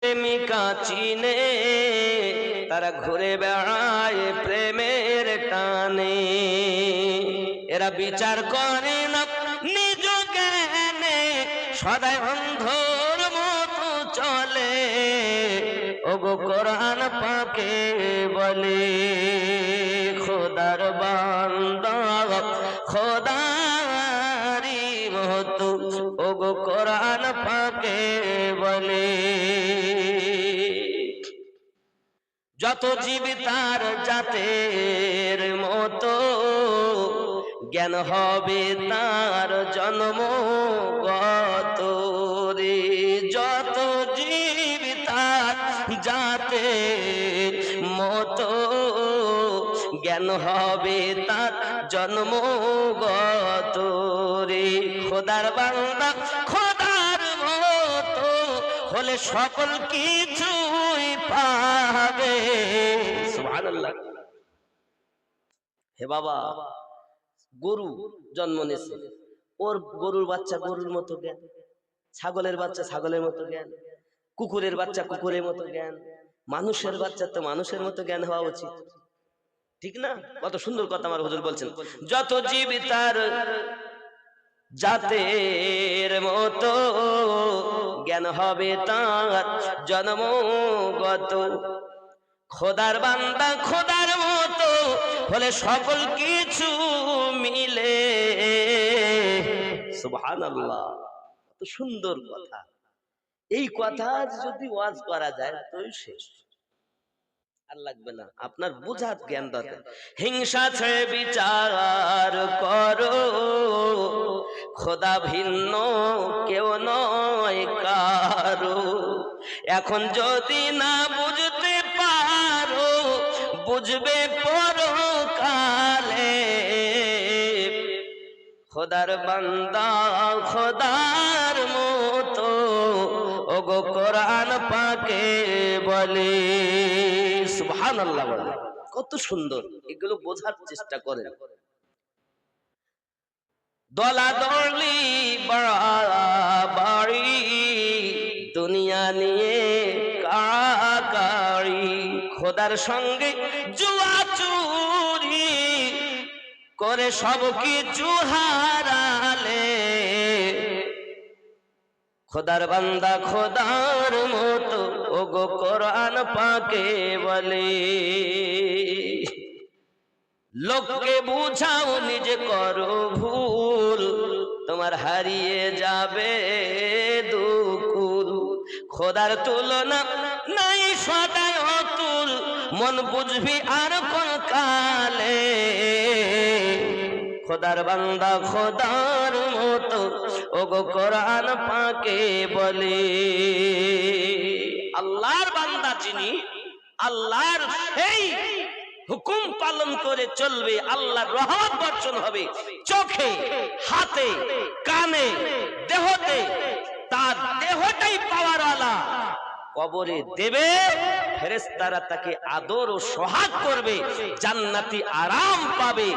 প্রেমিকা চিনে তারা ঘুরে বেড়ায় প্রেমের টানে। এরা বিচার করে না নিজ জ্ঞানে, সদাই অন্ধর মতো চলে। ওগো কোরআন পাকে বলে খোদার বান্দা খোদারি মতো। ওগো কোরআন পাকে বলে যত জীব তার জাতের মতো, জ্ঞান হবে তার জন্মগত রে। যত জীব তার জাতের মতো, জ্ঞান হবে তার জন্মগত রে। খোদার বান্দা খোদার মতো হলে সকল কিছুই পাবে। সুবহানাল্লাহ। হে বাবা, গরু জন্ম নিয়েছে, ওর গরুর বাচ্চা গরুর মতো জ্ঞান, ছাগলের বাচ্চা ছাগলের মতো জ্ঞান, কুকুরের বাচ্চা কুকুরের মতো জ্ঞান, মানুষের বাচ্চা তো মানুষের মতো জ্ঞান হওয়া উচিত, ঠিক না? কত সুন্দর কথা আমার হুজুর বলছেন, যত জীব তার জাতের মতো, জ্ঞান হবে তার জন্মগত। খোদার বান্দা খোদার মতো হলে সকল কিছু মিলে। সুবহানাল্লাহ, কত সুন্দর কথা। এই কথা যদি ওয়াজ করা যায় তোই শেষ, আর লাগবে না। আপনার বুঝার জ্ঞান দরকার। হিংসা ছেড়ে বিচার করো, খোদা ভিন্ন কেউ নয় কারো। এখন যদি না বুঝতে পারো, বুঝবে পরকালে। খোদার বান্দা খোদার মতো, ওগো কোরআন পাকে বলে। সুবহানাল্লাহ বলে, কত সুন্দর। এগুলো বোঝার চেষ্টা করেন। দলাদলি বাড়াবাড়ি, দুনিয়া নিয়ে কাড়াকাড়ি, খোদার সঙ্গে জুয়া চুরি করে সব কিছু হারালে। খোদার বান্দা খোদার মতো, ওগো কোরআন পাকে বলে। লোককে বুঝাও নিজে করো ভুল, তোমার হারিয়ে যাবে দুকুল। খোদার তুলনা নাই সদাই অতুল, মন বুঝবি আর কোন কালে। খোদার বান্দা খোদার মতো, ওগো কোরআন পাকে বলে। আল্লাহর বান্দা যিনি, আল্লাহর সেই হুকুম পালন করে চলবে, আল্লাহর রহমত বর্ষণ হবে চোখে, হাতে, কানে, দেহতে। তার দেহটাই পাওয়ারওয়ালা। কবরে দেবে, ফেরেশতারা তাকে আদর ও সোহাগ করবে, জান্নাতি আরাম পাবে,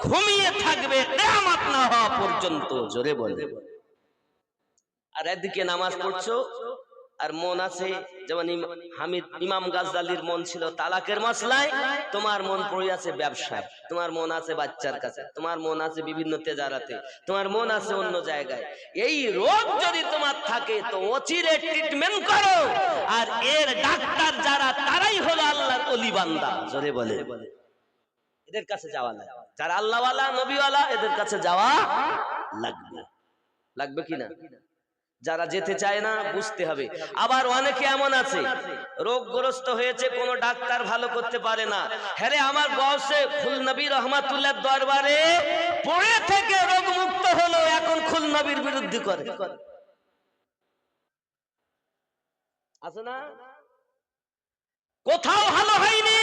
ঘুমিয়ে থাকবে কিয়ামত না হওয়া পর্যন্ত। জোরে বলে। আর এদিকে নামাজ পড়ছো আর মন আছে, যেমন ইমাম গাজ্জালির মন ছিল তালাকের মসলায়, তোমার মন পড়ে আছে ব্যবসায়, তোমার মন আছে বাচ্চার কাছে, তোমার মন আছে বিভিন্ন তেজারাতে, তোমার মন আছে অন্য জায়গায়। এই রোগ যদি তোমার থাকে তো অচিরে ট্রিটমেন্ট করো। আর এর ডাক্তার যারা, তারাই হলো আল্লাহর ওলি বান্দা। জোরে বলে। এদের কাছে যাওয়া লাগবে, যারা আল্লাহওয়ালা নবীওয়ালা, এদের কাছে যাওয়া লাগবে। লাগবে কিনা? যারা যেতে চায় না, বুঝতে হবে। আবার অনেকে এমন আছে রোগগ্রস্ত হয়েছে, কোন ডাক্তার ভালো করতে পারে না। হ্যাঁ, আমার গৌসে খুল নবী রহমাতুল্লাহ দরবারে পড়ে থেকে রোগ মুক্ত হলো, এখন খুল নবীর বিরুদ্ধে করে আছে না? কোথাও ভালো হয়নি।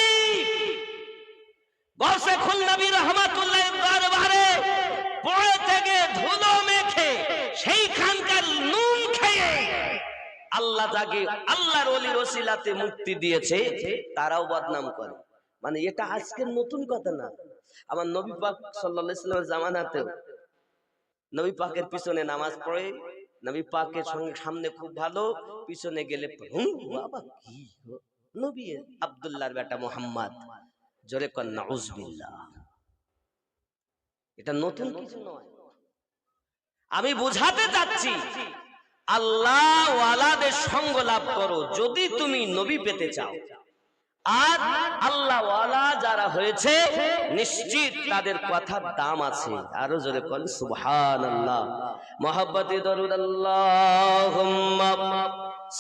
গৌসে খুল নবী রহমাতুল্লাহ দরবারে পড়ে থেকে ধুলো মেখে সেইখানকার নুন খেয়ে আল্লাহ যাকে আল্লাহর ওলির ওসিলাতে মুক্তি দিয়েছে, তারাও বদনাম করে। মানে এটা আজকের নতুন কথা না। আমার নবী পাক সাল্লাল্লাহু আলাইহি ওয়াসাল্লামের জামানাতেও নবী পাকের পিছনে নামাজ পড়ে নবী পাকের সঙ্গে সামনে খুব ভালো, পিছনে গেলে বাবা কি নবী আব্দুল্লাহর বেটা মুহাম্মদ, জোরে কর নাউজুবিল্লাহ। এটা নতুন কিছু নয়। আমি বুঝাতে চাচ্ছি আল্লাহ ওয়ালাদের সঙ্গ লাভ করো যদি তুমি নবী পেতে চাও। আর আল্লাহ ওয়ালা যারা হয়েছে নিশ্চিত তাদের কথার দাম আছে। আরো জোরে বল সুবহানাল্লাহ। মুহাব্বতে দরুদ আল্লাহুম্মা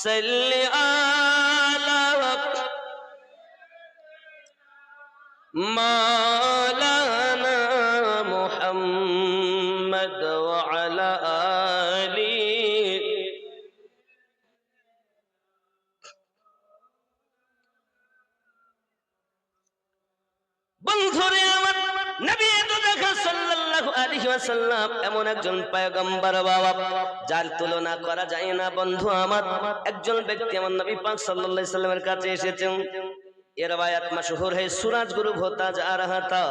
সাল্লি আলা মাওলানা মুহাম্মদ ওয়া আলা আলি। বন্ধুরে আমার, নবী তো দেখা সাল্লাল্লাহু আলাইহি ওয়াসাল্লাম এমন একজন পয়গম্বর বাবা যার তুলনা করা যায় না। বন্ধু আমার, একজন ব্যক্তি আমার নবী পাক সাল্লাল্লাহু আলাইহি সাল্লামের কাছে এসেছেন। এর রওয়ায়াত মাশহুর है सूरज ग्रुप होता जा रहा था।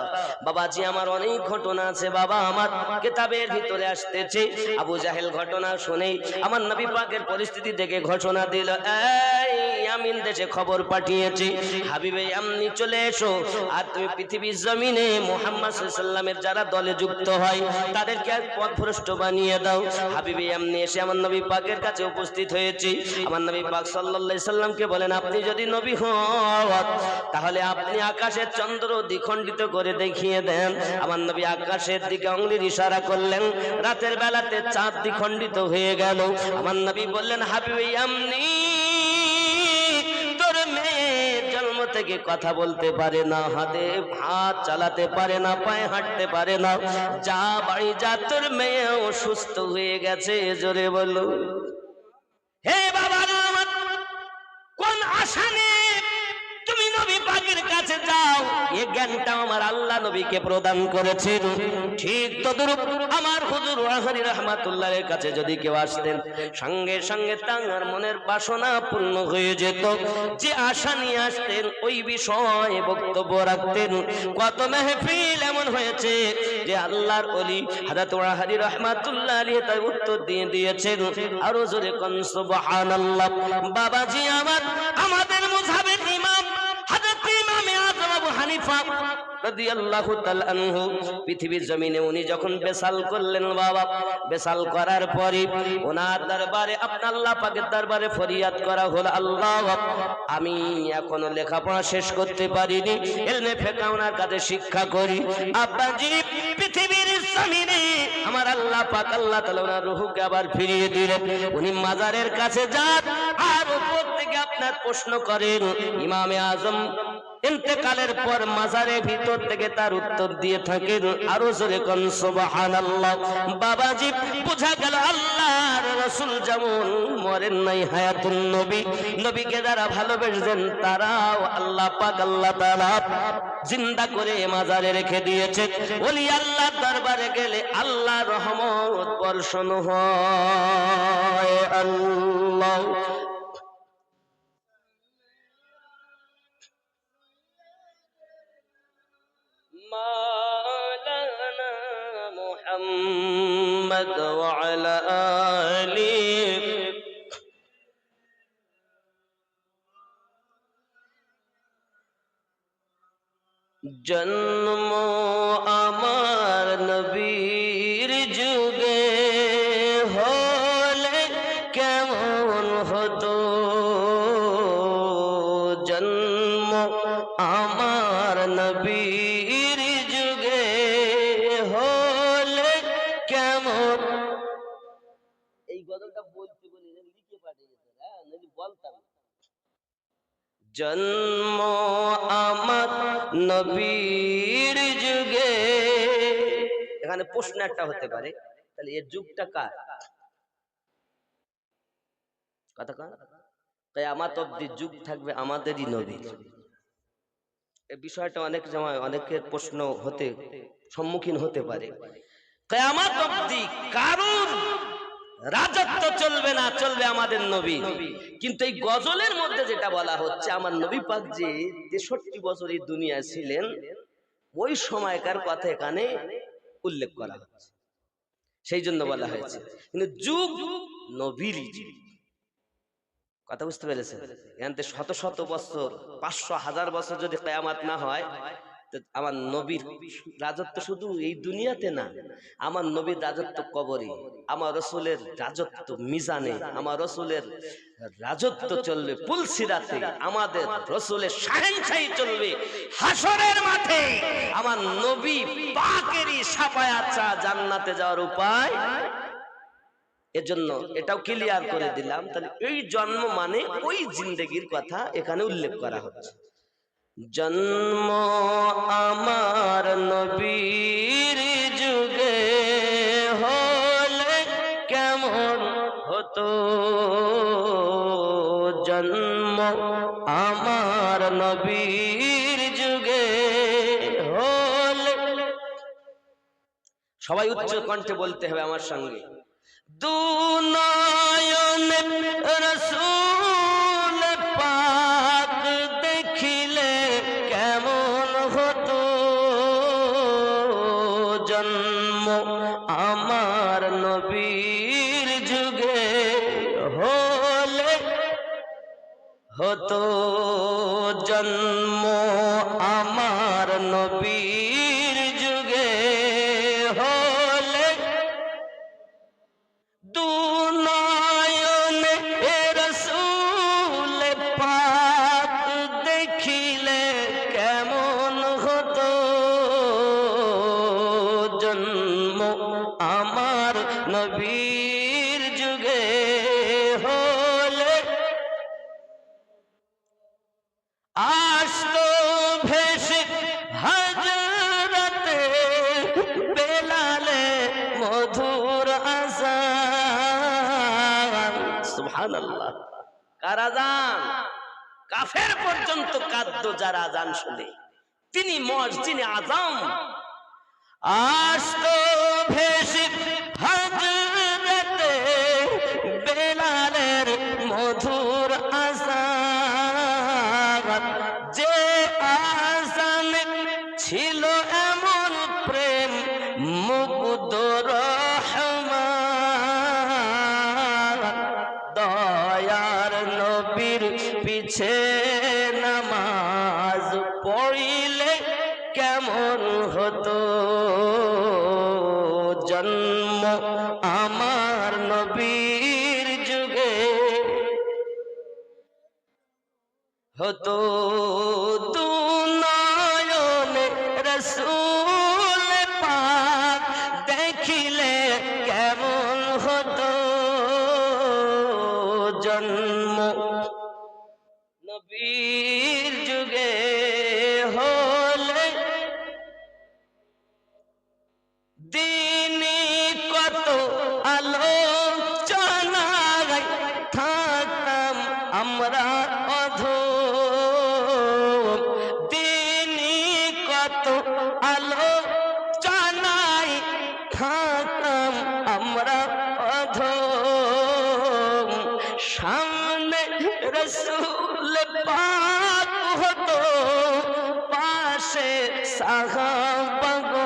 বাবাজি আমার অনেক ঘটনা আছে বাবা, আমার কিতাবের ভিতরে আসতেছে। আবু জাহেল ঘটনা শুনে আমার নবী পাকের পরিস্থিতি দেখে ঘোষণা দিল, এই ইয়ামিন দেশে খবর পাঠিয়েছি, হাবিবে ইয়ামনি চলে এসো। আর তুমি পৃথিবীর জমিনে মুহাম্মদ সাল্লাল্লাহু আলাইহি সাল্লামের যারা দলে যুক্ত হয় তাদেরকে পথভ্রষ্ট বানিয়ে দাও। হাবিবে ইয়ামনি এসে আমার নবী পাকের কাছে উপস্থিত হয়েছে। আমার নবী পাক সাল্লাল্লাহু আলাইহি সাল্লামকে বলেন, আপনি যদি নবী হন তাহলে আপনি আকাশের চন্দ্র দ্বিখণ্ডিত করে দেখিয়ে দেন। আমার নবী আকাশের দিকে আঙ্গুলের ইশারা করলেন। রাতের বেলাতে চাঁদ দ্বিখণ্ডিত হয়ে গেল। আমার নবী বললেন, হাবিবে ইয়ামনি, তোর মেয়ে জন্ম থেকে কথা বলতে পারে না, হাত চালাতে পারে না, পায়ে হাঁটতে পারে না, যা বাড়ি যা, তোর মেয়ে অসুস্থ হয়ে গেছে। জোরে বলো। হে বাবা আমার, কোন আশা নেই তুমি নবী পাকের কাছে যাও, এই জ্ঞানটা আমার আল্লাহ নবীকে প্রদান করেছেন। ঠিক তদ্রূপ আমার হুজুর ওয়াহারি রাহমাতুল্লাহের কাছে যদি কেউ আসতেন, সঙ্গে সঙ্গে তার মনের বাসনা পূর্ণ হয়ে যেত। যে আশা নিয়ে আসতেন ওই বিষয়ে বক্তব্য রাখতেন। কত মেহফিল এমন হয়েছে যে আল্লাহর ওলি হযরত ওয়াহারি রাহমাতুল্লাহ আলাইহি তার উত্তর দিয়ে দিয়েছেন। আরো জোরে কোন সুবহানাল্লাহ। বাবাজি আমার, আমাদের মুযহাবের ইমাম হযরত ইমাম আযম আবু হানিফা রাদিয়াল্লাহু তাআলা আনহু পৃথিবীর জমিনে উনি যখন বেসাল করলেন বাবা, বেসাল করার পরে ওনার দরবারে আপনার আল্লাহ পাকের দরবারে ফরিয়াদ করা হলো, আল্লাহ আমি এখনো লেখাপড়া শেষ করতে পারিনি, ইলমে ফিকহ ওনার কাছে শিক্ষা করি। আব্বাজি পৃথিবীর জমিনে আমার আল্লাহ পাক আল্লাহ তাআলা ওনার রূহকে আবার ফিরিয়ে দিলেন। উনি মাজারের কাছে যান আর উপর থেকে আপনার প্রশ্ন করেন। ইমামে আজম ইন্তেকালের পর মাজারের ভিতর থেকে তার উত্তর দিয়ে থাকেন। আরো জোরে কোন সুবহানাল্লাহ। বাবাজি বোঝা গেল আল্লাহর রাসূল যেমন মরেন নাই, হায়াতুন নবী, নবীকে যারা ভালোবেসেন তারাও আল্লাহ পাক আল্লাহ তাআলা জিন্দা করে মাজারে রেখে দিয়েছেন। ওলি আল্লাহর দরবারে গেলে আল্লাহর রহমত বর্ষণ হয়। আল্লাহ মাওলানা মুহাম্মদ ওয়া আলা আলি। জন্ম আমার নবীর যুগে হলে কেমন হতো, জন্ম আমার নবীর যুগে হলে কেমন। এই গজলটা বলতে বলি লিখে পাঠিয়েছে, হ্যাঁ নদী বলতাম। জন্ম আমার নবীর যুগে, এখানে প্রশ্ন একটা হতে পারে, তাহলে এর যুগটা কার? কথা কার? কিয়ামত অবধি যুগ থাকবে আমাদেরই নবীর। এই বিষয়টা অনেক সময় অনেকের প্রশ্ন হতে সম্মুখীন হতে পারে। কিয়ামত অবধি কারুর রাজত্ব চলবে না, চলবে আমাদের নবী। কিন্তু এই গজলের মধ্যে যেটা বলা হচ্ছে, আমার নবী পাক যে 63 বছর এই দুনিয়ায় ছিলেন ওই সময়কার কথা এখানে উল্লেখ করা হচ্ছে, সেই জন্য বলা হয়েছে। কিন্তু যুগ নবীরই যুগ। কথা বুঝতে পেরেছেন? এখানে শত শত বছর, 500,000 বছর যদি কিয়ামত না হয়, তো আমার নবীর রাজত্ব শুধু এই দুনিয়াতে না, আমার নবীর রাজত্ব কবরে, আমার রাসূলের রাজত্ব মিজানে, আমার রাসূলের রাজত্ব চলবে পুলসিরাতে, আমাদের রাসূলের শাহেনশাহী চলবে হাসরের মাঠে। আমার নবী পাকেরই শাফায়াত ছাড়া জান্নাতে যাওয়ার উপায়। এজন্য এটাও ক্লিয়ার করে দিলাম। তাহলে এই জন্ম মানে ওই জিন্দেগির কথা এখানে উল্লেখ করা হচ্ছে। জন্ম আমার নবীর যুগে হলে কেমন হতো, জন্ম আমার নবীর যুগে হলে, সবাই উচ্চ কণ্ঠে বলতে হবে আমার সঙ্গে, দুনয়নে রাসূল পাক দেখিলে কেমন হতো, জন্ম আমার নবীর যুগে হলে হতো, জন্ম আমার নবীর যুগে হলে, দুনয়নে রাসূল পাক দেখিলে কেমন হতো, জন্ম আমার নবীর যুগে হলে, আসতো ভেসে হযরতে বেলালে মধুর আযান। সুবহানাল্লাহ। কার আযান? কাফের পর্যন্ত কাঁদতো যারা আযান শুনে। তিনি মুয়াজ্জিনে আযম। আসতো ভেসে হযরতে বেলালের মধুর আযান, যে আযানে ছিল এমন প্রেম মুগ্ধ রহমান, দয়ার নবীর পিছে নামাজ পড়িলে কেমন হতো, জন্ম আমার নবীর যুগে হতো, দুনয়নে রাসূল পাক দেখিলে কেমন হতো, জন্ম নবীর যুগে হলে, দিনে কত আলোচনায় থাকতাম আমরা অধম, দিনে কত আলোচনায় থাকতাম আমরা অধম, সামনে রাসূল পাক হতো, পাশে সাহাবাগণ,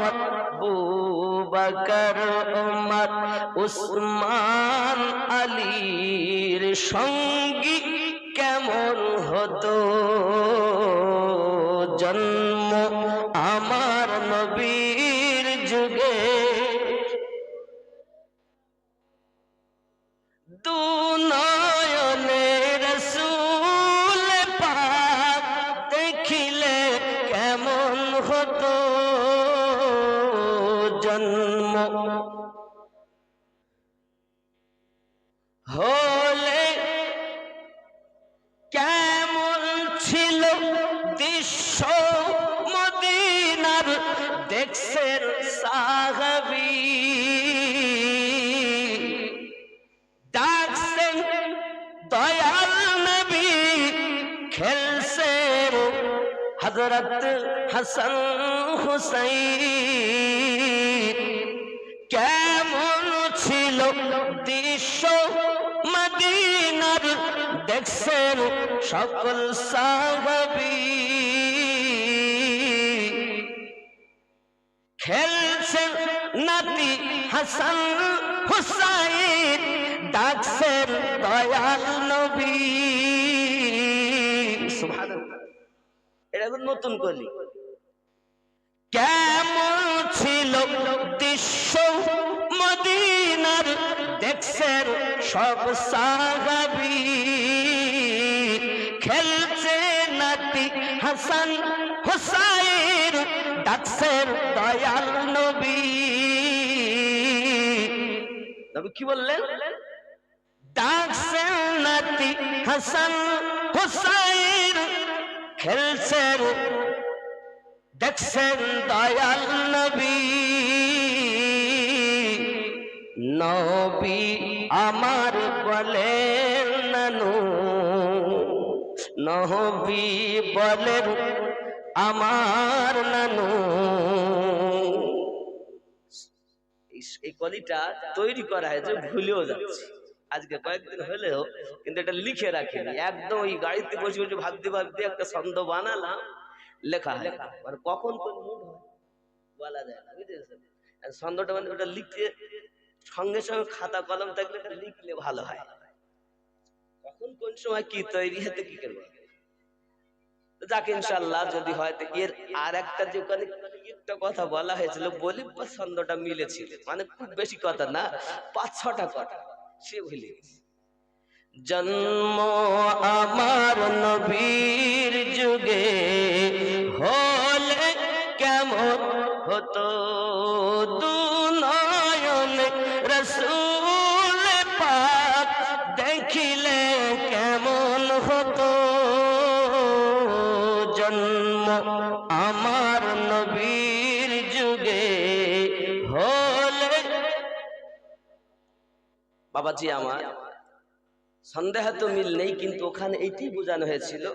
আবু বকর ওমর উসমান আলীর সঙ্গী কেমন হতো, জন্ম আমার নবীর যুগে, দুনয়নে রাসূল পাক দেখিলে কেমন হতো, জন্ম হলে কেমন ছিল দৃশ্য মদিনার, দেখছেন সাহাবী, ডাকছেন দয়াল নবী, খেলছেন হযরত হাসান হুসাইন, কেমন ছিল দৃশ্য মদিনার, দেখছেন সকল সাহাবী, খেলছেন নাতি হাসান হুসাইন ডাকছেন দয়াল নবী। সুবহানাল্লাহ। এটা নতুন কলি। কেমন ছিল দৃশ্য মদিনার দেখছেন সব সাহাবী, খেলছে নাতি হাসান হুসাইন ডাকছেন দয়াল নবী। নবী কি বললেন? ডাকছেন নাতি হাসান হুসাইন খেলছেন দেখছেন দয়াল নবী। নবী আমার বলেন নানু, নবী বলেন আমার নানু। এই কলিটা তৈরি করা হয়েছে, ভুলেও যাচ্ছে আজকে কয়েকদিন হলেও, কিন্তু এটা লিখে রাখিনি। একদম ওই গাড়িতে বসে বসে ভাবতে ভাবতে একটা ছন্দ বানালাম, লেখা হয়। মানে কখন কোন মুড হয় বলা যায় না, বুঝেছেন? ছন্দটা মানে ওটা লিখতে সঙ্গে সঙ্গে খাতা কলম থাকলে এটা লিখলে ভালো হয়। কখন কোন সময় কি তৈরি হতে কি করবো, যাকে ইনশাআল্লাহ যদি হয়। এর আর একটা যে ওখানে একটা কথা বলা হয়েছিল, বলি ছন্দটা মিলেছিল, মানে খুব বেশি কথা না, 5-6টা কথা সে ভুলে গেছে। জন্ম আমার নবীর যুগে হলে কেমন হতো, দুনয়ন রাসূল পাক দেখিলে কেমন হতো। জন্ম আমার নবীর যুগে হলে, বাবাজি আমার সন্দেহ তো মিল নেই, কিন্তু ওখানে এইটাই বোঝানো হয়েছিল,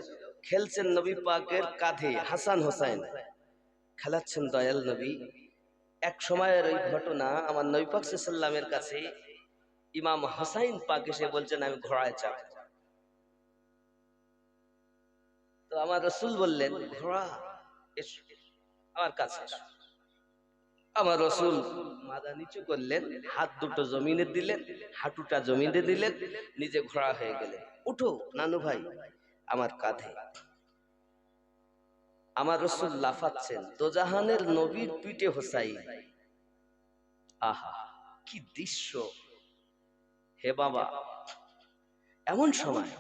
খেলছেন নবী পাকের কাঁধে হাসান হোসাইন, খেলাচ্ছেন দয়াল নবী। এক সময়ের ওই ঘটনা, আমার নবী পাক সাল্লাল্লাহু আলাইহি ওয়াসাল্লামের কাছে ইমাম হোসাইন পাক এসে বলছেন আমি ঘোড়ায় চাপ। তো আমার রাসূল বললেন ঘোড়া এসো আমার কাছে। আমার রাসূল মাথা নিচু করলেন, হাত দুটো জমিনে দিলেন, হাঁটুটা জমিনে দিলেন, নিজে ঘোড়া হয়ে গেলেন। উঠো নানু ভাই আমার কাঁধে। আমার রাসূল লাফাচ্ছেন, দোজাহানের নবীর পিঠে হোসাইন। আহা কি দৃশ্য! হে বাবা, এমন সময়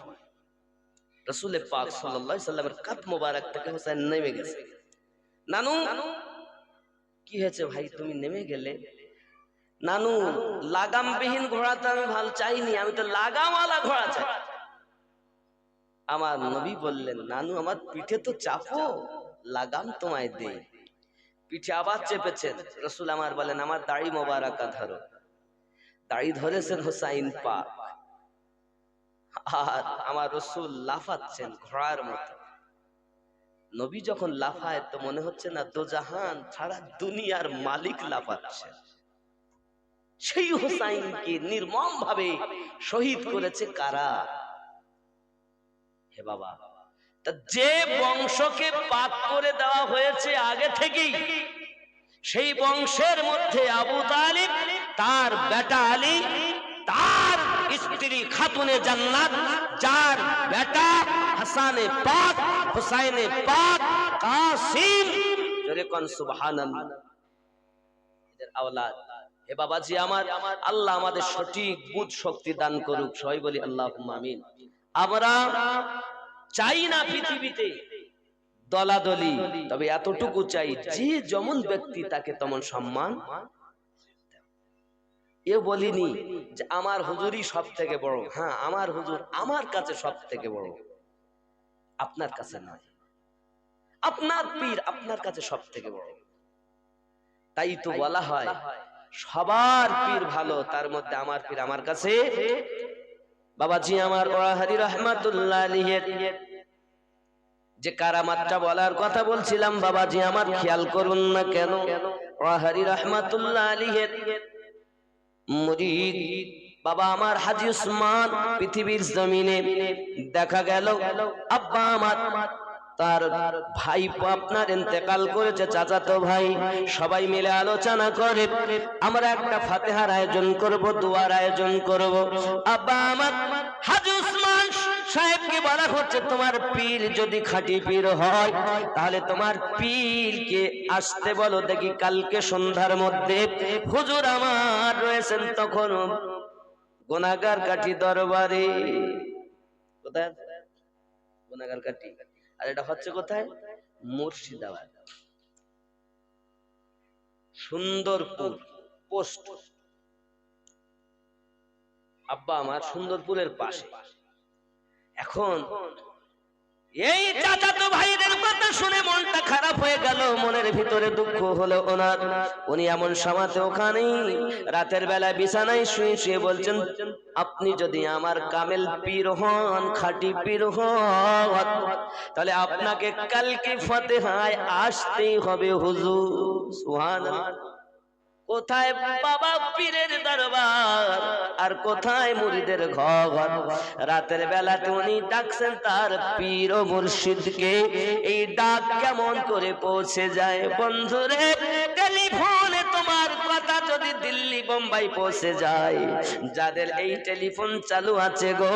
রাসূল পাক সাল্লাল্লাহু আলাইহি সাল্লামের কাঁধ মোবারক থেকে হোসাইন নেমে গেছে। নানু কি হয়েছে ভাই, তুমি নেমে গেলে? নানু লাগামবিহীন ঘোড়া তো আমি ভালো চাইনি, আমি তো লাগামওয়ালা ঘোড়া চাই। আমার নবী বললেন নানু আমার পিঠে তো চাপো, লাগাম তোমায় দে। পিঠে আবার চেপেছেন। রাসূল আমার বলেন আমার দাড়ি মোবারকা ধরো। দাড়ি ধরেছেন হোসাইন পাক, আর আমার রাসূল লাফাচ্ছেন ঘোড়ার মতো। নবী যখন লাফায় তো মনে হচ্ছে না দোজাহান সারা দুনিয়ার মালিক লাফাচ্ছে। সেই হোসাইনকে নির্মম ভাবে শহীদ করেছে কারা? হে বাবা, তা যে বংশকে পাক করে দেওয়া হয়েছে আগে থেকেই, সেই বংশের মধ্যে আবু তালিব, তার বেটা আলী, তার স্ত্রী খাতুনে জান্নাত, যার বেটা হাসানে পাক, হুসাইনে পাক, কাসিম, জোরে কোন সুবহানাল্লাহ, এদের আওলাদ। হে বাবাজি আমার, আল্লাহ আমাদের সঠিক বুঝ শক্তি দান করুক, সবাই বলি আল্লাহুম্মা আমিন। আমরা চাই না পৃথিবীতে দলাদলি, তবে এতটুকু চাই যে যেমন ব্যক্তি তাকে তেমন সম্মান। এ বলিনি যে আমার হুজুরই সব থেকে বড়, হ্যাঁ আমার হুজুর আমার কাছে সব থেকে বড়, আপনার কাছে নয়। আপনার পীর আপনার কাছে সব থেকে বড়। তাই তো বলা হয় সবার পীর ভালো, তার মধ্যে আমার পীর আমার কাছে। বাবাজি আমার ওয়াহারি রহমাতুল্লাহ আলাইহির যে কারামাতটা বলার কথা বলছিলাম, বাবাজি আমার খেয়াল করুন না কেন, ওয়াহারি রহমাতুল্লাহ আলাইহির মুরিদ বাবা আমার হাজী উসমান পৃথিবীর জমিনে দেখা গেল। আব্বা আমার তার ভাইপো আপনার ইন্তেকাল করেছে, চাচাতো ভাই, সবাই মিলে আলোচনা করে আমরা একটা ফাতিহার আয়োজন করব, দোয়ার আয়োজন করব। আব্বা আমার হাজী উসমান সাহেবকে বলা হচ্ছে, তোমার পীর যদি খাঁটি পীর হয় তাহলে তোমার পীরকে আসতে বলো, দেখি কালকে সন্ধ্যার মধ্যে হুজুর আমার রয়েছেন তখন গুনাহগার কাঠি দরবারে। কোথায় গুনাহগার কাঠি? আর এটা হচ্ছে কোথায়? মুর্শিদাবাদ, সুন্দরপুর পোস্ট। আব্বা আমার সুন্দরপুরের পাশে। এখন এই চাচাতো ভাইদের কথা শুনে মনটা খারাপ হয়ে গেল, মনের ভিতরে দুঃখ হলো ওনার। উনি এমন সমাজে ওখানেই রাতের বেলা বিছানায় শুয়ে শুয়ে বলছেন, আপনি যদি আমার কামেল পীর হন, খাঁটি পীর হন, তাহলে আপনাকে কালকে ফাতিহায় আসতেই হবে হুজুর। সুবহানাল্লাহ। কোথায় বাবা পীরের দরবার আর কোথায় মুরিদের ঘর? রাতের বেলাতে উনি ডাকছেন তার পীর ও মুর্শিদকে। এই ডাক কেমন করে পৌঁছে যায় বন্ধুরে? টেলিফোনে তোমার কথা যদি দিল্লি বোম্বাই পৌঁছে যায়, যাদের এই টেলিফোন চালু আছে গো,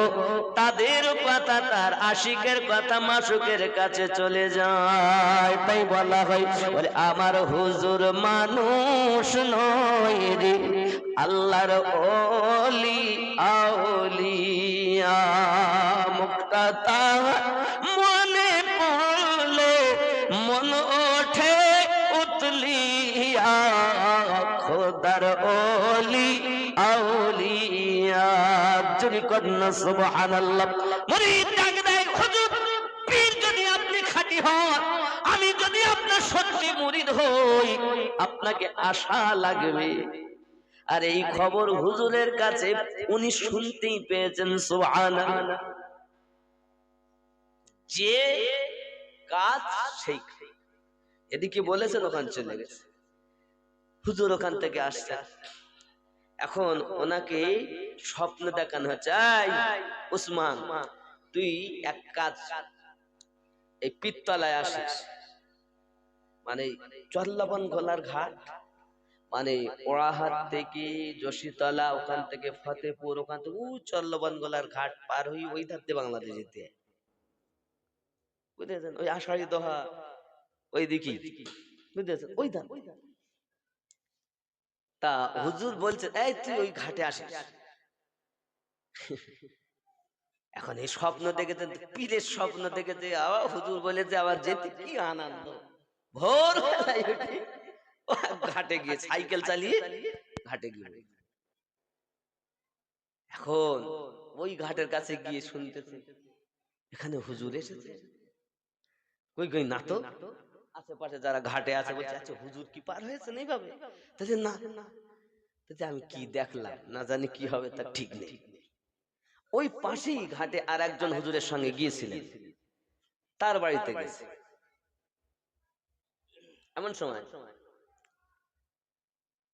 তাদের কথা, তার আশিকের কথা মাসুকের কাছে চলে যায়। তাই বলা হয়, বলে আমার হুজুর মানুষ নয় রে, আল্লাহর ওলি আউলিয়া। মুক্তা তার মনে পড়লে মন ওঠে উতলিয়া, খোদার ওলি আউলিয়া। যদি কন্যা সুবহানাল্লাহ। মুরিদ ডাক দেয়, হুজুর পীর যদি আপনি খাঁটি হন, আমি যদি আপনার সত্যি মুরিদ হই, আপনাকে আশা লাগবে। আর এই খবর হুজুরের কাছে উনি শুনতেই পেয়েছেন। সুবহানাল্লাহ। যে কাজ সেই, এদিকে বলেছেন ওখান চলে গেছে, হুজুর ওখান থেকে আসছে। এখন ওনাকে স্বপ্ন দেখানো হচ্ছে, উসমান তুই এক কাজ, এই পীরতলায় আসিস, মানে চল্লাবন গলার ঘাট, মানে ওড়াহাট থেকে জসিতলা, ওখান থেকে ফতেপুর, ওখান থেকে চল্লাবন গলার ঘাট পার হই ওই ধার দিয়ে বাংলাদেশ যেতে, বুঝেছেন? ওই আষাঢ়ি দোহা ওই দিকে, বুঝেছেন? ওই ধার। তা হুজুর বলছে, এই তুই ওই ঘাটে আসিস। এখন এই স্বপ্ন দেখেছেন, পীরের স্বপ্ন দেখেছে, আবার হুজুর বলেছে আবার যেতে, কি আনন্দ। ভোর বেলায় উঠে ঘাটে গিয়ে সাইকেল চালিয়ে ঘাটে গিয়ে, এখন ওই ঘাটের কাছে গিয়ে শুনতেছে এখানে হুজুর এসেছে। কই কই না তো, আশেপাশে যারা ঘাটে আছে বলছে, আচ্ছা হুজুর কি পার হয়েছে এইভাবে? না, আমি কি দেখলাম, না জানি কি হবে তার ঠিক নেই। ওই পাশেই ঘাটে আর একজন হুজুরের সঙ্গে গিয়েছিলেন, তার বাড়িতে গেছে। এমন সময়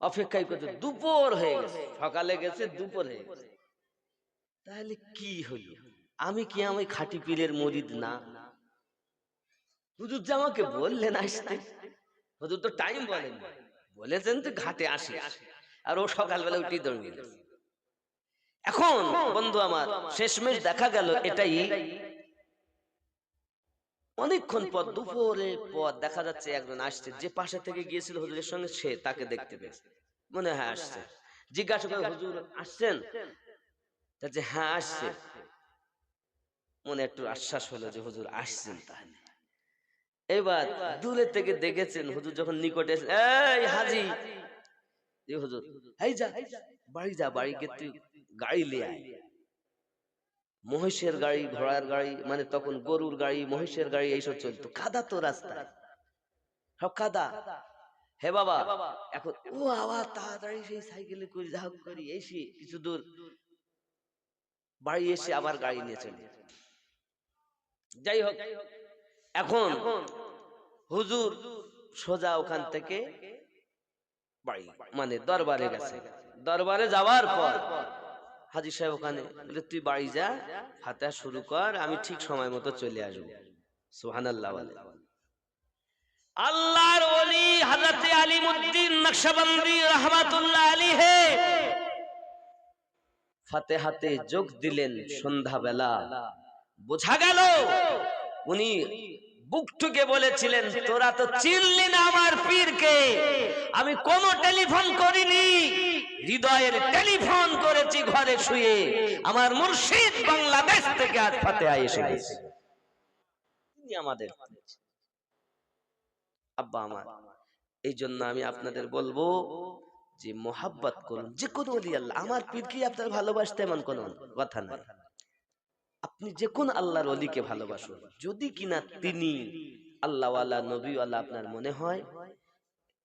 অপেক্ষায় করতে দুপুর হয়ে গেছে, সকালে গেছে দুপুর হয়ে গেছে। তাহলে কি হলো? আমি কি আমি খাঁটি পীরের মুরিদ না? হুজুর যে আমাকে বললেন আসতে, হুজুর তো টাইম বলেন, বলেছেন তো ঘাটে আসি, আর ও সকালবেলা উঠে দৌড়ে গেছে। এখন বন্ধু আমার, শেষমেশ দেখা গেল এটাই অনেকক্ষণ পর, দুপুরের পর দেখা যাচ্ছে একজন আসছে, যে পাশে থেকে গিয়েছিল হুজুরের সঙ্গে, সে তাকে দেখতে পেয়েছে, মনে হয় আসছে। জিজ্ঞাসা করে, হুজুর আসছেন? যে হ্যাঁ আসছে। মনে একটু আশ্বাস হলো যে হুজুর আসছেন। তাহলে এবার দূরে থেকে দেখেছেন হুজুর যখন নিকটে, এই হাজি, হুজুর এই যা বাড়ি যা, বাড়ি গিয়ে তুই গাড়ি নিয়ে আয়। মহিষের গাড়ি, ঘোড়ার গাড়ি, মানে তখন গরুর গাড়ি, মহিষের গাড়ি এইসব চলতো, কাদা তো রাস্তায়, সব কাদা। হে বাবা, এখন ও আবার তাড়াতাড়ি সেই সাইকেলে করে যা হোক করি এসে কিছু দূর বাড়ি এসে আবার গাড়ি নিয়ে চলে। যাই হোক, এখন হুজুর সোজা ওখান থেকে বাড়ি, মানে দরবারে গেছে। দরবারে যাওয়ার পর হাজী সাহেব ওখানে বলে, তুই বাড়ি যা, ফাতিহা শুরু কর, আমি ঠিক সময় মতো চলে আসবো। সুবহানাল্লাহ বলে। আল্লাহর ওলি হযরত আলিমউদ্দিন নকশবন্দি রাহমাতুল্লাহ আলাইহি ফাতিহাতে যোগ দিলেন সন্ধ্যাবেলা। বোঝা গেল উনি বুক ঠুকে বলেছিলেন, তোরা তো চিনলি না আমার পীরকে। আমি কোনো টেলিফোন করিনি, হৃদয়ের টেলিফোন করেছি ঘরে শুয়ে। আমার মুর্শিদ বাংলাদেশ থেকে আজ ফাতিহা এসে গেছে। তিনি আমাদের আব্বা আমার। এই জন্য আমি আপনাদের বলবো যে মোহাব্বত করুন যে কোনো ওলি আল্লাহ। আমার পীরকে আপনার ভালোবাসতে এমন কোনো কথা না। আপনি যে কোন আল্লাহর ওলিকে ভালোবাসুন, যদি কিনা তিনি আল্লাহওয়ালা নবীওয়ালা আপনার মনে হয়,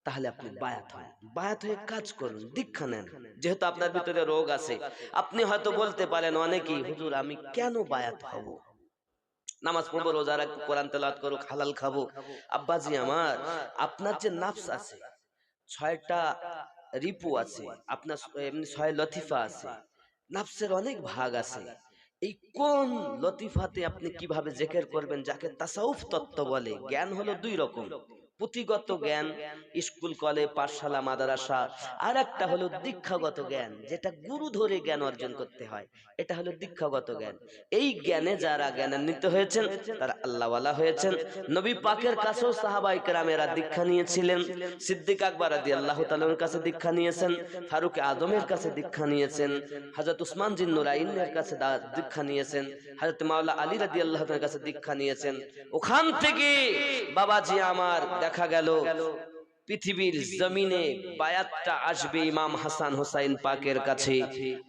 তাহলে আপনি বায়াত হন। বায়াত হয়ে কাজ করুন, দীক্ষা নেন। যেহেতু আপনার ভিতরে রোগ আছে, আপনি হয়তো বলতে পারেন অনেকেই, হুজুর আমি কেন বায়াত হব? নামাজ পড়বো, রোজা রাখবো, কোরআন তেলাওয়াত করবো, হালাল খাবো। আব্বাজি আমার, আপনার যে নাফস আছে, 6টা রিপু আছে, আপনার এমনি 6 লতিফা আছে, নাফসের অনেক ভাগ আছে। এই কোন লতিফাতে আপনি কিভাবে জিকির করবেন, যাকে তাসাউফ তত্ত্ব বলে। জ্ঞান হলো 2 রকম, পুঁথিগত জ্ঞান, স্কুল কলেজ পাঠশালা মাদ্রাসা, আর একটা হলো দীক্ষাগত জ্ঞান, যেটা গুরু ধরে জ্ঞান অর্জন করতে হয়। এটা হলো দীক্ষাগত জ্ঞান। এই জ্ঞানে যারা জ্ঞানান্বিত হয়েছেন তারা আল্লাহওয়ালা হয়েছেন। নবী পাকের কাছেও সাহাবায়ে কেরামেরা দীক্ষা নিয়েছিলেন। সিদ্দিক আকবর রাদিয়াল্লাহু তাআলার কাছে দীক্ষা নিয়েছেন, ফারুক আজমের কাছে দীক্ষা নিয়েছেন, হযরত উসমান জিন নুরাইনের কাছে দীক্ষা নিয়েছেন, হযরত মাওলা আলী রাদিয়াল্লাহু তাআলার কাছে দীক্ষা নিয়েছেন। ওখান থেকে বাবাজি আমার দেখা গেল পৃথিবীর জমিনে বায়াতটা আসবে ইমাম হাসান হোসাইন পাকের কাছে।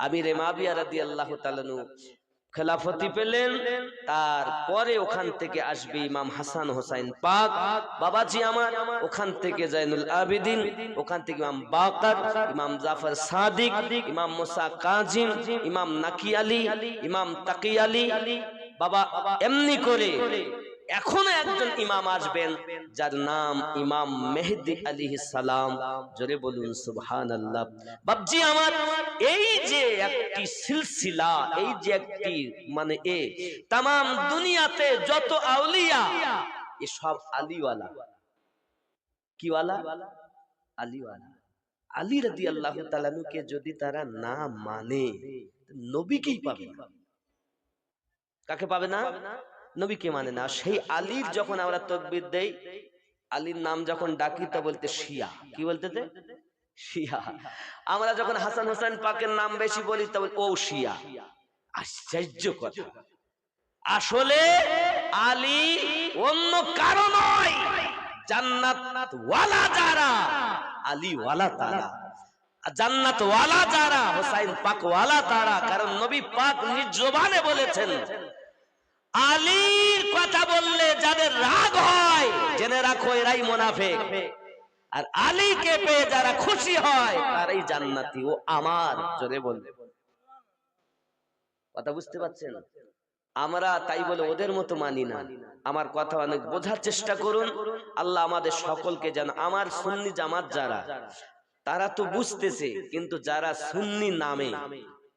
আমিরে মাবিয়া রাদিয়াল্লাহু তাআলা খেলাফতি পেলেন, তারপরে ওখান থেকে আসবে ইমাম হাসান হোসাইন পাক। বাবাজি আমার, ওখান থেকে জাইনুল আবেদিন, ওখান থেকে ইমাম বাকার, ইমাম জাফর সাদিক, ইমাম মুসা কাজিম, ইমাম নাকি আলী, ইমাম তাকি আলী। বাবা এমনি করে এখনো একজন ইমাম আসবেন যার নাম ইমাম মেহেদী আলাইহিস সালাম। জোরে বলুন সুবহানাল্লাহ। বাবজি আমার, এই যে একটি সিলসিলা, এই যে একটি মানে তামাম দুনিয়াতে যত আউলিয়া, এ সব আলীওয়ালা। কি ওয়ালা? আলীওয়ালা। আলী রাদিয়াল্লাহু তাআলা কে যদি তারা না মানে, নবীকেই পাবে না। কাকে পাবে না? নবীকে মানে না। সেই আলীর যখন আমরা তাকবীর দেই, আলীর নাম যখন ডাকি, তা বলতে শিয়া। কি বলতে? শিয়া। আমরা যখন হাসান হোসেন পাকের নাম বেশি বলি, তা বলি ও শিয়া। আশ্চর্য কথা। আসলে আলী অন্য কারো নয়, জান্নাত ওয়ালা যারা, আলী ওয়ালা তারা। জান্নাত ওয়ালা যারা, হোসাইন পাক ওয়ালা তারা। কারণ নবী পাক নিজ জবানে বলেছেন, আলীর কথা বললে যাদের রাগ হয় জেনে রাখো এরাই মুনাফিক, আর আলীকে পেয়ে যারা খুশি হয় তারাই জান্নাতি। ও আমার। জোরে বলবে। কথা বুঝতে পারছেন? আমরা তাই বলে ওদের মতো মানি না। আমার কথা অনেক বোঝার চেষ্টা করুন। আল্লাহ আমাদের সকলকে যেন, আমার সুন্নি জামাত যারা, তারা তো বুঝতেছে, কিন্তু যারা সুন্নি নামে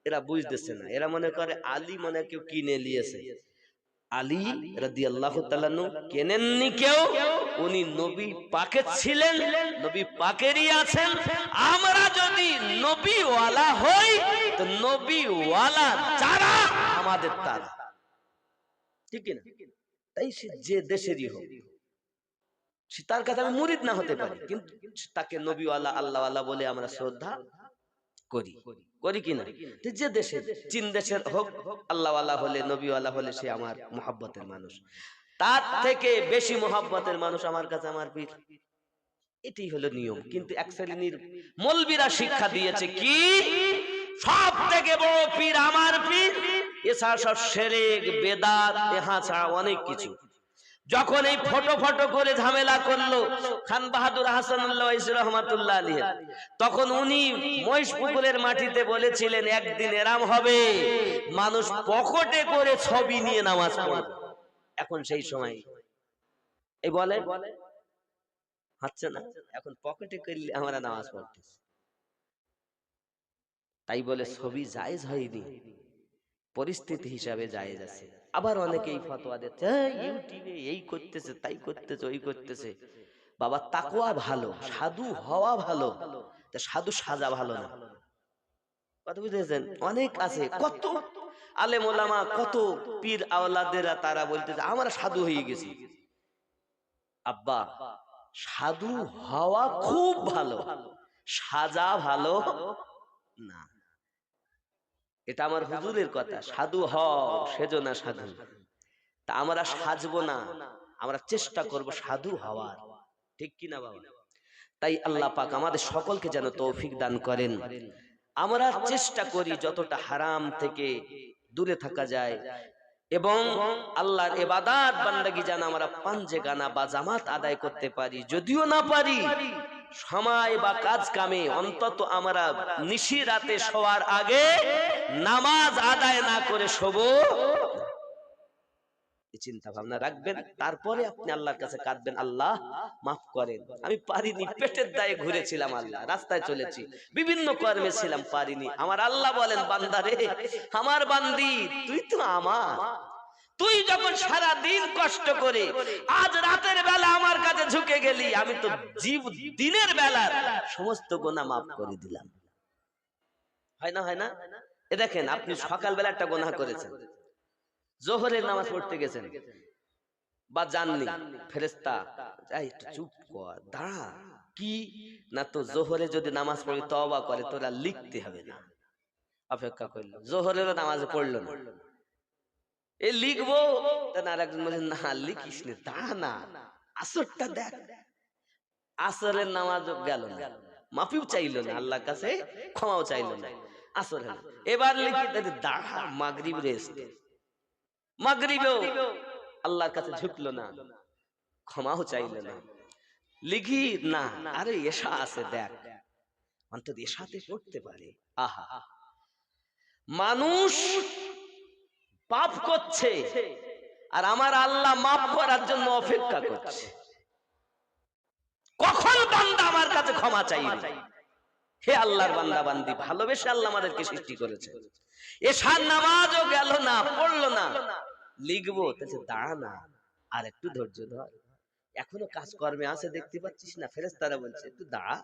এরা বুঝতেছে না। এরা মনে করে আলী মনে কেউ কিনে নিয়েছে। আলী রাদিয়াল্লাহু তাআলা কেনেননি কেউ, উনি নবী পাকের ছিলেন, নবী পাকেরই আছেন। আমরা যদি নবী ওয়ালা হই, তো নবী ওয়ালা যারা আমাদের তারা। ঠিক না? তাই সে যে দেশেরই হোক, তার কাছে আমি মুরিদ না হতে পারি, কিন্তু তাকে নবী ওয়ালা আল্লাহওয়ালা বলে আমরা শ্রদ্ধা করি। করি কিনা? যে দেশে, চীন দেশের হোক, আল্লাহওয়ালা হলে, নবীওয়ালা হলে সে আমার মুহাব্বতের মানুষ। তার থেকে বেশি মুহাব্বতের মানুষ আমার কাছে আমার পীর। এটাই হলো নিয়ম। কিন্তু এক শ্রেণীর মৌলবীরা শিক্ষা দিয়েছে কি, সব থেকে বড় পীর আমার পীর, এছাড়া সব শিরক বেদাত, ইহা ছাড়া অনেক কিছু। যখন এই ফটো করে ঝামেলা করলো খান বাহাদুর হাসানুল্লাহ ওয়াইসি রহমাতুল্লাহ আলাইহি, তখন উনি মহিষপুকুরের মাটিতে বলেছিলেন, একদিন এরাম হবে মানুষ পকেটে করে ছবি নিয়ে নামাজ পড়বে। এখন সেই সময় এই বলে হচ্ছে না, এখন পকেটে করলে আমরা নামাজ পড়তেছি। তাই বলে ছবি জায়েজ হয়নি, পরিস্থিতি হিসাবে জায়েজ আছে। আবার অনেকেই ফতোয়া দিচ্ছে ইউটিউবে এই করতেছে তাই করতেছে ওই করতেছে। বাবা তাকওয়া ভালো, সাধু হওয়া ভালো, সাধু সাজা ভালো না। কথা বুঝেছেন? অনেক আছে, কত আলেম ওলামা, কত পীর আওলাদেরা তারা বলতেছে আমরা সাধু হয়ে গেছি। আব্বা, সাধু হওয়া খুব ভালো, সাজা ভালো না। এটা আমার হুজুরের কথা। সাধু হও সেজনা সাধু। তা আমরা সাজবো না, আমরা চেষ্টা করব সাধু হওয়ার। ঠিক কিনা বাবা? তাই আল্লাহ পাক আমাদের সকলকে যেন তৌফিক দান করেন। আমরা চেষ্টা করি যতটা হারাম থেকে দূরে থাকা যায় এবং আল্লাহর ইবাদত বান্দাগি যেন আমরা পাঞ্জে গানা বা জামাত আদায় করতে পারি। যদিও না পারি, সময় বা কাজ কামে অন্তত আমরা নিশি রাতে শোয়ার আগে নামাজ আদায় না করে শোবো, চিন্তা ভাবনা রাখবেন। তারপরে আপনি আল্লাহর কাছে কাঁদবেন, আল্লাহ মাফ করেন, আমি পারিনি, পেটের দায়ে ঘুরেছিলাম, আল্লাহ রাস্তায় চলেছি, বিভিন্ন কর্মে ছিলাম, পারিনি। আমার আল্লাহ বলেন, বান্দা রে, আমার বান্দি, তুই তো আমার, তুই যখন সারা দিন কষ্ট করে আজ রাতের বেলা আমার কাছে ঝুঁকে গেলি, আমি তো জীব দিনের বেলার সমস্ত গুনাহ মাফ করে দিলাম। হয় না? হয় না? এ দেখেন, আপনি সকালবেলা একটা গুনাহ করেছেন, জোহরের নামাজ পড়তে গেছেন বা জাননি, ফেরেশতা একটু চুপ কর, দাঁড়া, কি না, তো জোহরে যদি নামাজ পড়ি তওবা করে তোরা লিখতে হবে না। অপেক্ষা করলো, জোহরেরও নামাজ পড়লো না, এই লিখবো, আর একজন বলে না লিখিস না, দাঁড়া না, আসরটা দেখ, আসরের নামাজ গেল না, মাফিও চাইলো না, আল্লাহর কাছে ক্ষমাও চাইলো না, আসর হলো, এবার লিখি, দাঁড়া, মাগরিব রেস্ট, মাগরিবেও আল্লাহর কাছে ঝুঁকলো না, ক্ষমাও চাইলো না, লিখি না, আরে এশা আছে দেখ, অন্তত এশাতে পড়তে পারে। আহা, মানুষ পাপ করছে আর আমার আল্লাহ মাফ করার জন্য অপেক্ষা করছে, কখন বান্দা আমার কাছে ক্ষমা চাইবে। হে আল্লাহর বান্দা বান্দি, ভালোবেসে আল্লাহ আমাদেরকে সৃষ্টি করেছে, এশার নামাজও গেল না, পড়লো না, লিখবো, দাঁড়া না, আর একটু ধৈর্য ধর, এখনো কাজকর্মে আছে, দেখতে পাচ্ছিস না, ফেরেশতারা বলছে একটু দাঁড়া,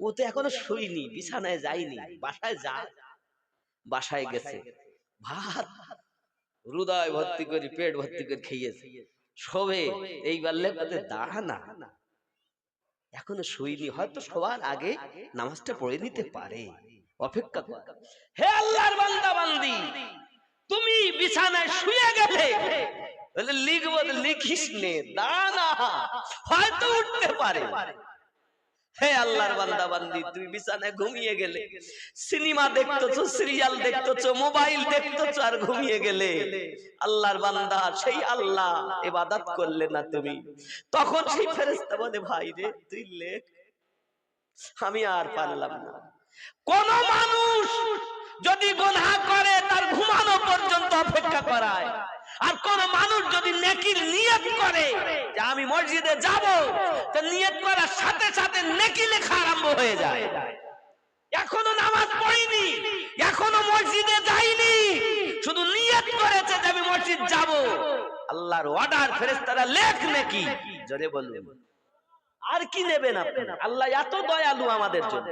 ও তো এখনো শুইনি, বিছানায় যায়নি, বাসায় যা, বাসায় গেছে, ভাত হৃদয় ভর্তি করে, পেট ভর্তি করে খেয়েছে, শোবে, এইবার লেখাতে দাঁড়া না, এখনো শুইনি, হয়তো শোয়ার আগে নামাজটা পড়ে নিতে পারে, অপেক্ষা কর। হে আল্লাহর বান্দা বান্দি, তুমি বিছানায় শুয়ে গেলে লিখবো, লিখিস নে, দাঁড়া না, হয়তো উঠতে পারে। হে আল্লাহর বান্দা বান্দি, তুমি বিছানায় ঘুমিয়ে গেলে, সিনেমা দেখতেছো, সিরিয়াল দেখতেছো, মোবাইল দেখতেছো আর ঘুমিয়ে গেলে, আল্লাহর বান্দা, সেই আল্লাহ ইবাদত করলে না তুমি, তখন সেই ফেরেশতা বলে, ভাই রে তুই লেখ, আমি আর পারলাম না। কোন মানুষ যদি গুনাহ করে তার ঘুমানো পর্যন্ত অপেক্ষা করায়, আর কোন মানুষ যদি নেকির নিয়ত করে যে আমি মসজিদে যাব, তো নিয়ত করার সাথে সাথে নেকি লেখা আরম্ভ হয়ে যায়। এখনো নামাজ পড়িনি, এখনো মসজিদে যাইনি, শুধু নিয়ত করেছে যে আমি মসজিদ যাব, আল্লাহর অর্ডার, ফেরেশতারা লেখ নেকি, জোরে বলবেন, আর কি নেবেন আপনি? আল্লাহ এত দয়ালু আমাদের জন্য।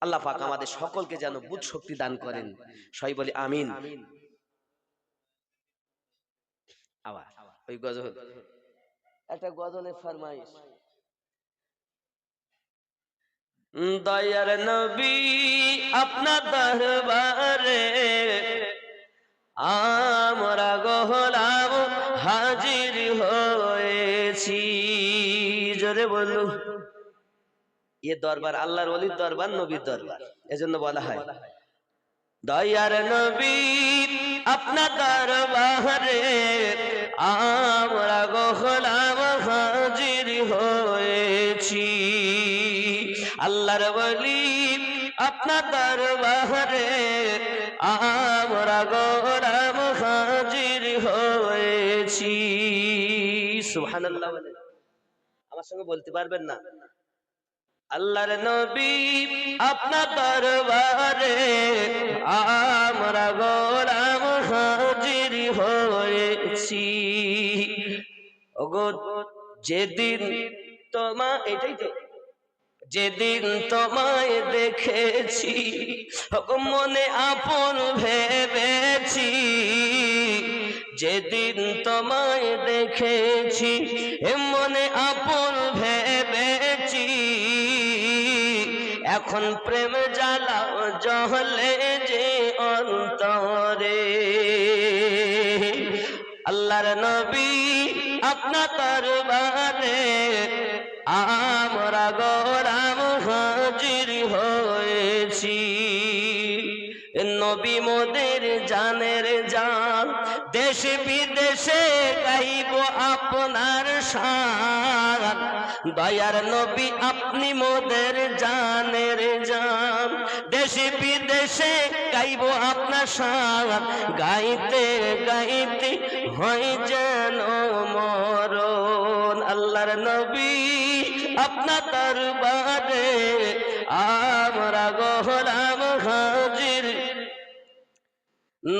আল্লাহ পাক আমাদের সকলকে যেন বুঝ শক্তি দান করেন, সবাই বলি আমিন। আবার ওই গজল, একটা গজলের ফরমাইশ, দয়ার নবী আপনার দরবারে আমরা গোলাম হাজির হয়েছি, জোরে বলুন। এ দরবার আল্লাহর ওলির দরবার, নবীর দরবার, এজন্য বলা হয় দয়ার নবী আপনার দরবারে আমরা গোলাম হাজির হয়েছি, আল্লাহর ওলি আপনার দরবারে আমরা গোলাম হাজির হয়েছি। সুবহানাল্লাহ, আমার সঙ্গে বলতে পারবেন না? আল্লাহর নবী আপনার দরবারে আমরা গোলাম হাজির হয়েছি। ওগো যেদিন এটাই তো যেদিন তোমায় দেখেছি মনে আপন ভেবেছি, যেদিন তোমায় দেখেছি মনে আপন ভেবেছি, এখন প্রেম জ্বালা জ্বলে যে অন্তরে। আল্লাহর নবী আপনার দরবারে আমরা গোলাম হাজির হয়েছি। নবী মোদের জানের জান, দেশে বিদেশে গাইব আপনার শান। দয়ার নবী আপনি মোদের জানের জান, দেশে বিদেশে গাইব আপনার শান। গাইতে গাইতে হয় যেন মরণ। আল্লাহর নবী আপনার দরবারে আমরা গোলাম হাজির,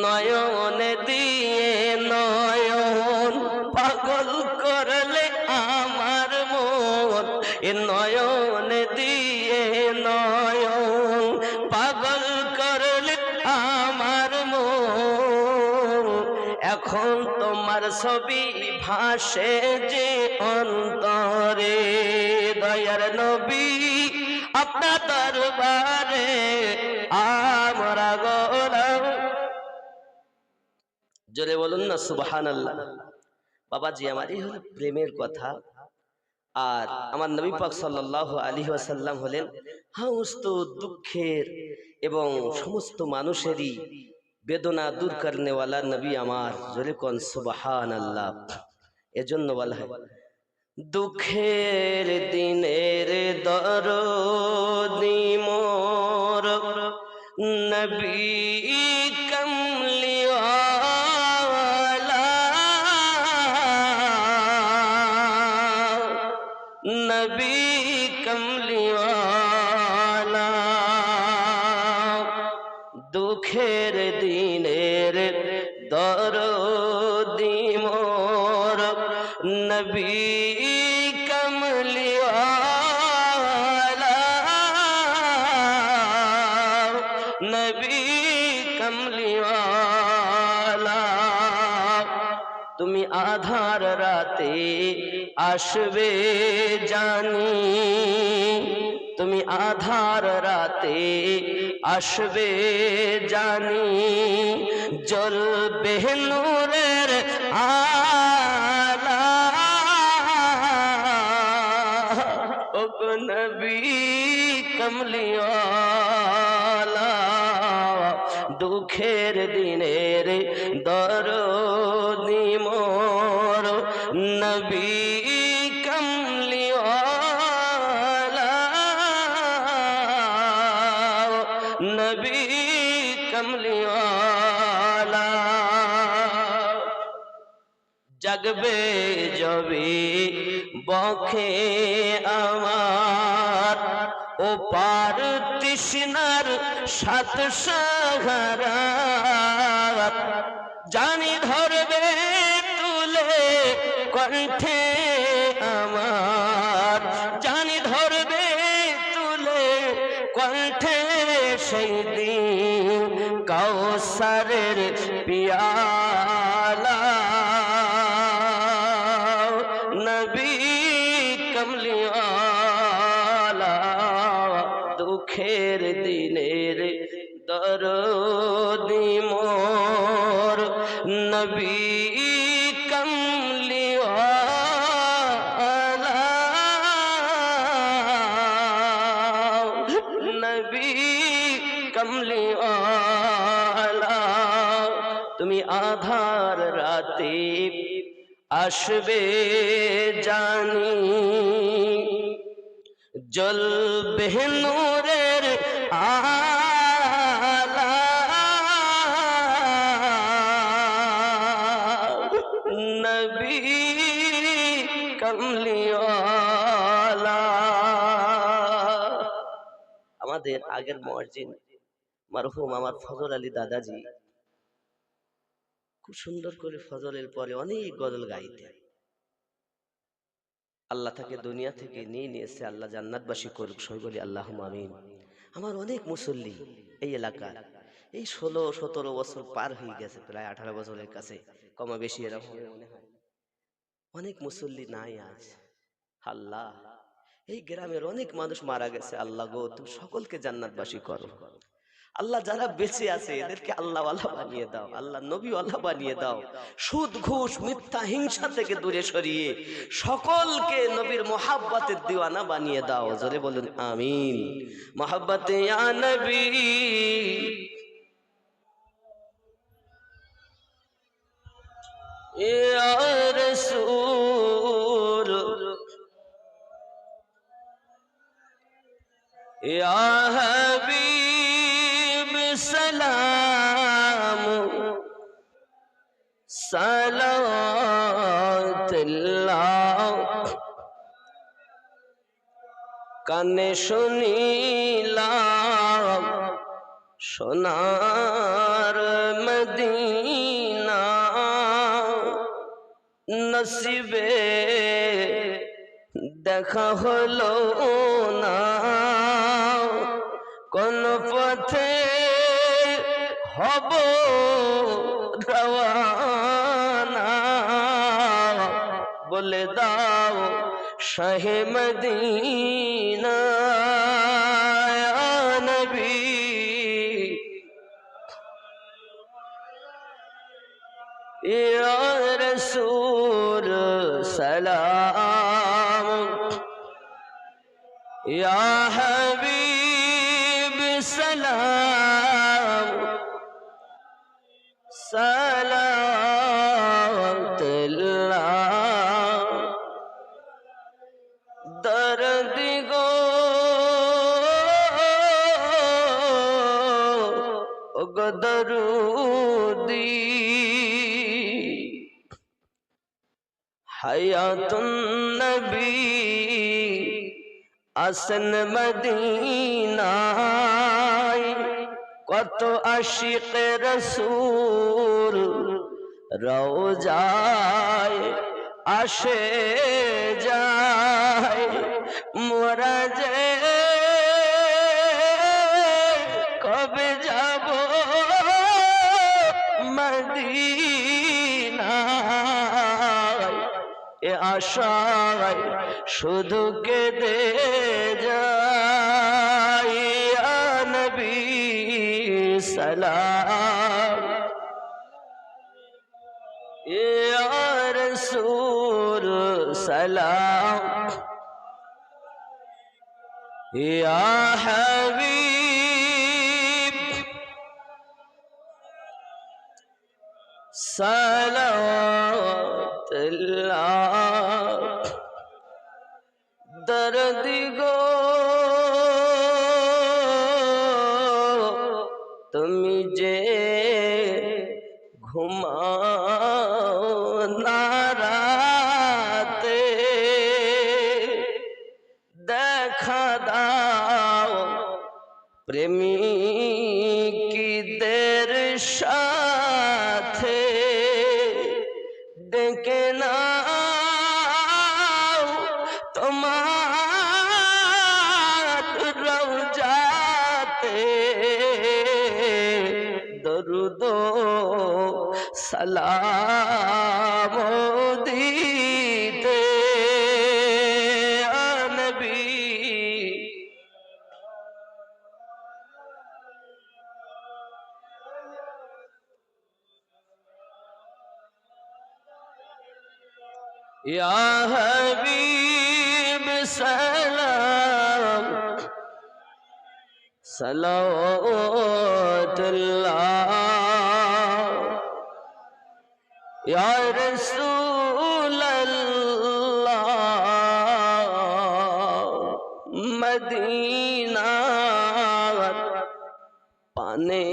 নয়নে দিয়ে নয়ন পাগল করলে আমার মন। এ নয়নে দিয়ে নয়ন পাগল করলে আমার মন। এখন তোমার ছবি ভাসে যে অন্তরে। দয়ার নবী আপনার দরবারে আমরা গোলাম। জোরে বলুন না সুবহানাল্লাহ। বাবাজি, আমার এই হলো প্রেমের কথা। আর আমার নবী পাক সাল্লাল্লাহু আলাইহি ওয়াসাল্লাম হলেন সমস্ত দুঃখের এবং সমস্ত মানুষেরই বেদনা দূর করনেওয়ালা নবী আমার। জোরে কোন সুবহানাল্লাহ। এজন্য বলা হয় দুঃখের দিনের দরদি মোর নবী কমলিওয়ালা, নবী কমলিওয়ালা। দুঃখের দিনের দরদি মোর নবী কমলিওয়ালা, নবী কমলিওয়ালা। তুমি আধার রাতে আসবে জানি, তুমি আধার রাতে আসবে জানি, জ্বলবে নূরের আলা। ও নবী কমলিওয়ালা, দুঃখের দিনের দরদি মোর নবী কমলিওয়ালা, নবী কমলিওয়ালা। জাগবে যবে বখে আমার, ও পার তৃষ্ণার সাত সাগরা, জানি ধরবে তুলে কণ্ঠে আমার, জানি ধরবে তুলে কণ্ঠে সেই দিন কাউসারের পিয়ালা। নবী কমলিওয়ালা, দুঃখের দিনের দরদি মোর নবী কমলিওয়ালা, নবী কমলিওয়ালা। তুমি আধার রাতে আসবে জানি, জ্বলবে নূরের আলা, নবী কমলিওয়ালা। আমাদের আগের মুয়াজ্জিন মরহুম আমার ফজল আলী দাদাজি খুব সুন্দর করে ফজলের পরে অনেক গজল গাইতেন। আল্লাহ তাকে দুনিয়া থেকে নিয়ে নিয়েছে, আল্লাহ জান্নাতবাসী করুক, সবাই বলি আল্লাহুম্মা আমিন। আমার অনেক মুসল্লি এই এলাকার এই 16-17 বছর পার হয়ে গেছে, প্রায় 18 বছরের কাছে কমা বেশি এরকম মনে হয়। অনেক মুসল্লি নাই আজ। আল্লাহ এই গ্রামের অনেক মানুষ মারা গেছে, আল্লাহ গো তুমি সকলকে জান্নাতবাসী করো। আল্লাহ যারা বেঁচে আছে এদেরকে আল্লাহ ওয়ালা বানিয়ে দাও, আল্লাহ নবী ওয়ালা বানিয়ে দাও। সুদ ঘুষ মিথ্যা হিংসা থেকে দূরে সরিয়ে সকলকে নবীর মোহাব্বতের দিওয়ানা বানিয়ে দাও। জোরে বলুন আমিন। মোহাব্বতে ইয়া নবী ইয়া রাসূল ইয়া হাবিব সালাম সালাতুল্লাহ। কানে শুনিলাম সোনার মদিনা, নসিবে দেখা হলো না। কোন পথে হব রওয়ানা, বলে দাও শাহে মদিনা। ইয়া নবী ইয়া রাসূল সালাম ইয়া হাবিব সালাম সালাতুল্লাহ। দর্দ গো গো দরুদি, হায়াতুন নবী আসন মদিনায়। কত আশিক রসূল রওজায় আসে যায়, মোরা যে কবে যাব মদিনায়। এ আশায় শুধু কেঁদে যাই। ইয়া নবী সালাম ইয়া রাসূল সালাম ইয়া হাবিব সালাতুল্লাহ। দর্দ গো তুমি যে ঘুমাও না রাতে, দেখা দাও প্রেমিকদের সাথে, ডেকে নাও তোমার রওজাতে, দরুদ সালাম দিতে। ইয়া নবী ইয়া হাবিব সালাম সালাতুল্লাহ। ইয়া রাসূলুল্লাহ মদিনা পানে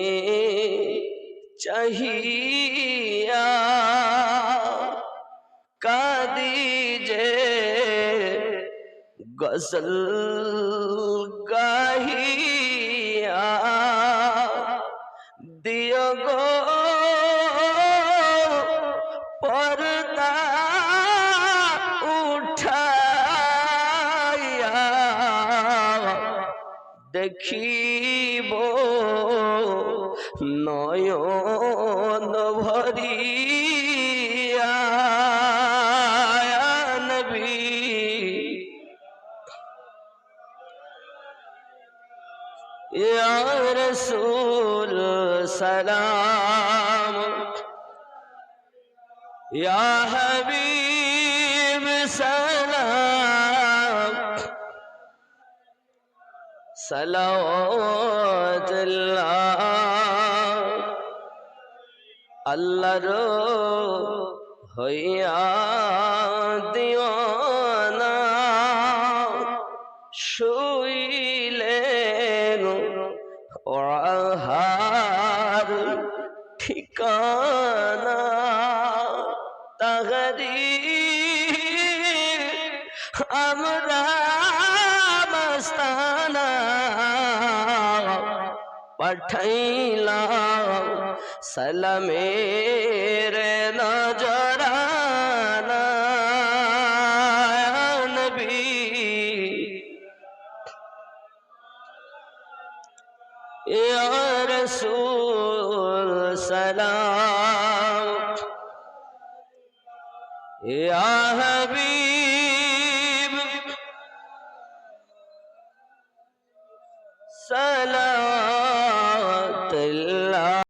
চাহিয়া কাঁদি যে গজল গাহিয়া। पर्दा उठाया देखिब नयन भरिया नबी या रसूल सलाम या हबीब सलाम सलावतुल्लाह अल्लाह रो হইয়া দিওয়ানা শুইলেন ওহার ঠিকানা তাগরীর আমরা মস্তানা পাঠাইলাম সালামের নজরানা নবী ইয়া রাসূল সালাম ইয়া হাবিব সালাওয়াতুল্লাহ